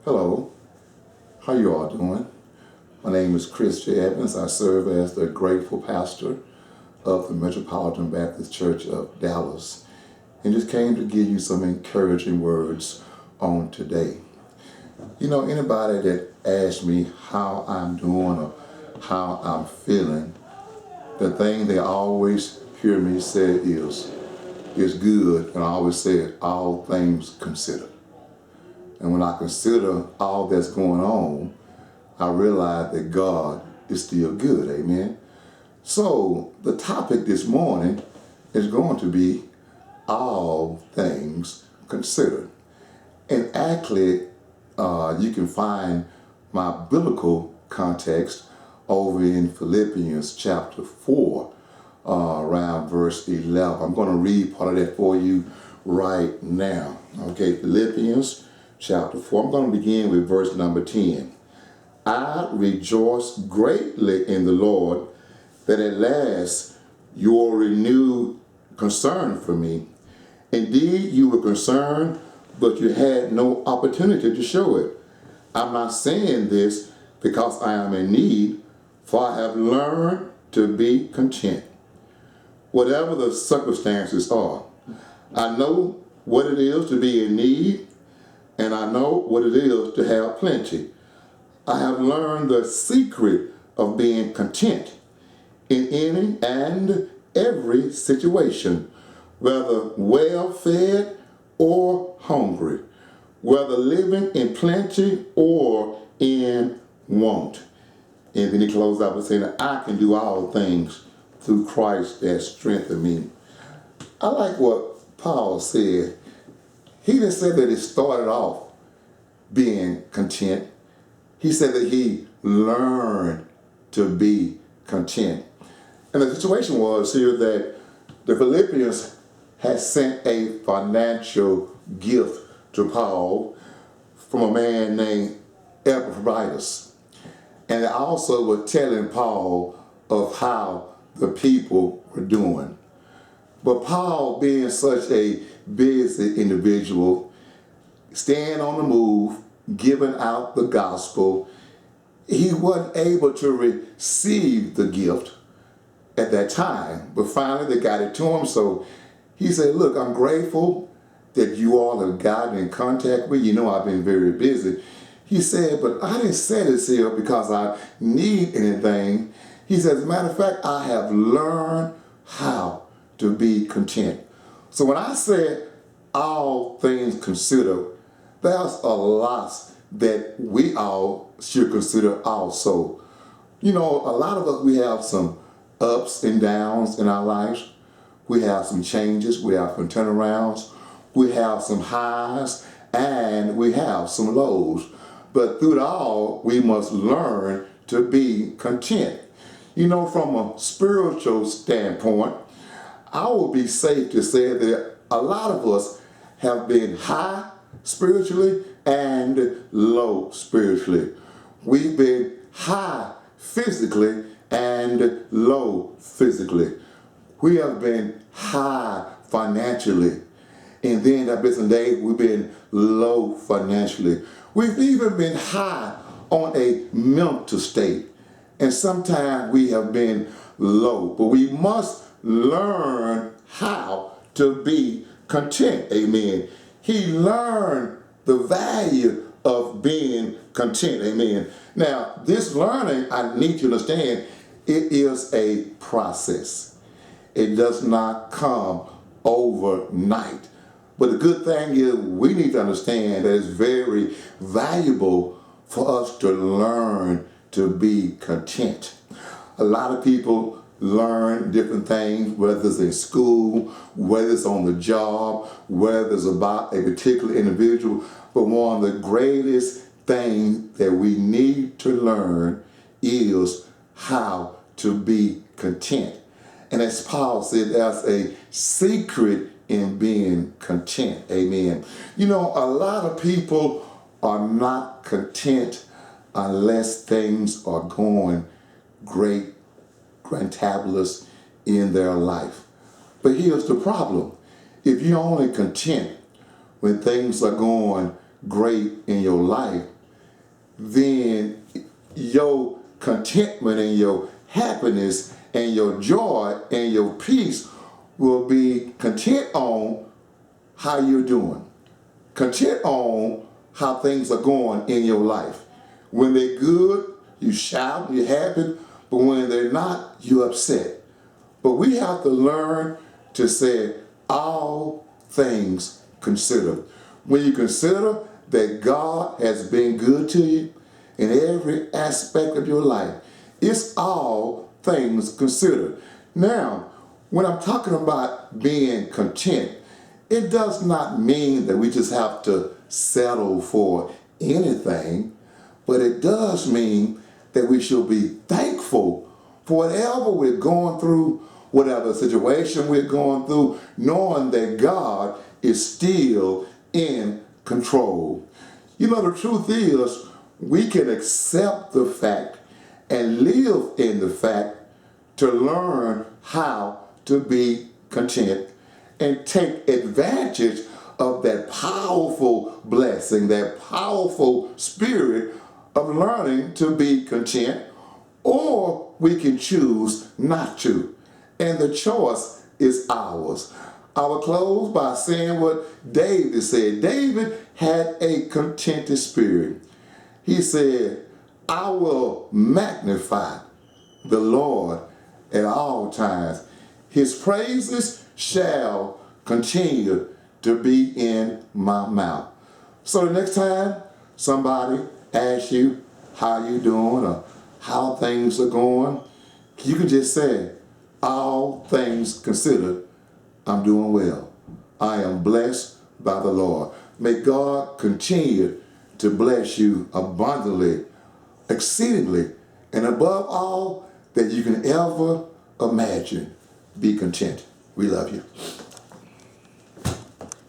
Hello, how you all doing? My name is Chris J. Evans. I serve as the grateful pastor of the Metropolitan Baptist Church of Dallas, and just came to give you some encouraging words on today. You know, anybody that asks me how I'm doing or how I'm feeling, the thing they always hear me say is good, and I always say all things considered. And when I consider all that's going on, I realize that God is still good, amen? So the topic this morning is going to be all things considered. And actually, you can find my biblical context over in Philippians chapter 4, around verse 11. I'm going to read part of that for you right now. Okay, Philippians chapter 4. I'm going to begin with verse number 10. I rejoice greatly in the Lord that at last your renewed concern for me. Indeed, you were concerned, but you had no opportunity to show it. I'm not saying this because I am in need, for I have learned to be content. Whatever the circumstances are, I know what it is to be in need, and I know what it is to have plenty. I have learned the secret of being content in any and every situation, whether well fed or hungry, whether living in plenty or in want. And then he closed out by saying that I can do all things through Christ that strengthens me. I like what Paul said. He didn't say that he started off being content. He said that he learned to be content. And the situation was here that the Philippians had sent a financial gift to Paul from a man named Epaphroditus. And they also were telling Paul of how the people were doing. But Paul, being such a busy individual, staying on the move, giving out the gospel, he wasn't able to receive the gift at that time. But finally they got it to him. So he said, look, I'm grateful that you all have gotten in contact with. You know, I've been very busy. He said, but I didn't say this here because I need anything. He said, as a matter of fact, I have learned how to be content. So when I said all things considered, there's a lot that we all should consider also. You know, a lot of us, we have some ups and downs in our lives. We have some changes, we have some turnarounds, we have some highs, and we have some lows. But through it all, we must learn to be content. You know, from a spiritual standpoint, I would be safe to say that a lot of us have been high spiritually and low spiritually. We've been high physically and low physically. We have been high financially, and then that business day we've been low financially. We've even been high on a mental state, and sometimes we have been low. But we must learn how to be content. Amen. He learned the value of being content. Amen. Now, this learning, I need to understand, it is a process. It does not come overnight. But the good thing is we need to understand that it's very valuable for us to learn to be content. A lot of people learn different things, whether it's in school, whether it's on the job, whether it's about a particular individual. But one of the greatest things that we need to learn is how to be content. And as Paul said, there's a secret in being content. Amen. You know, a lot of people are not content unless things are going great, fantabulous in their life. But here's the problem. If you're only content when things are going great in your life, then your contentment and your happiness and your joy and your peace will be content on how you're doing, content on how things are going in your life. When they're good, you shout, you're happy, but when they're not, you're upset. But we have to learn to say, all things considered. When you consider that God has been good to you in every aspect of your life, it's all things considered. Now, when I'm talking about being content, it does not mean that we just have to settle for anything, but it does mean that we should be thankful for whatever we're going through, whatever situation we're going through, knowing that God is still in control. You know, the truth is, we can accept the fact and live in the fact to learn how to be content and take advantage of that powerful blessing, that powerful spirit of learning to be content, or we can choose not to. And the choice is ours. I will close by saying what David said. David had a contented spirit. He said, I will magnify the Lord at all times. His praises shall continue to be in my mouth. So the next time somebody asks you how you doing or how things are going, you can just say, all things considered, I'm doing well. I am blessed by the Lord. May God continue to bless you abundantly, exceedingly, and above all that you can ever imagine. Be content. We love you.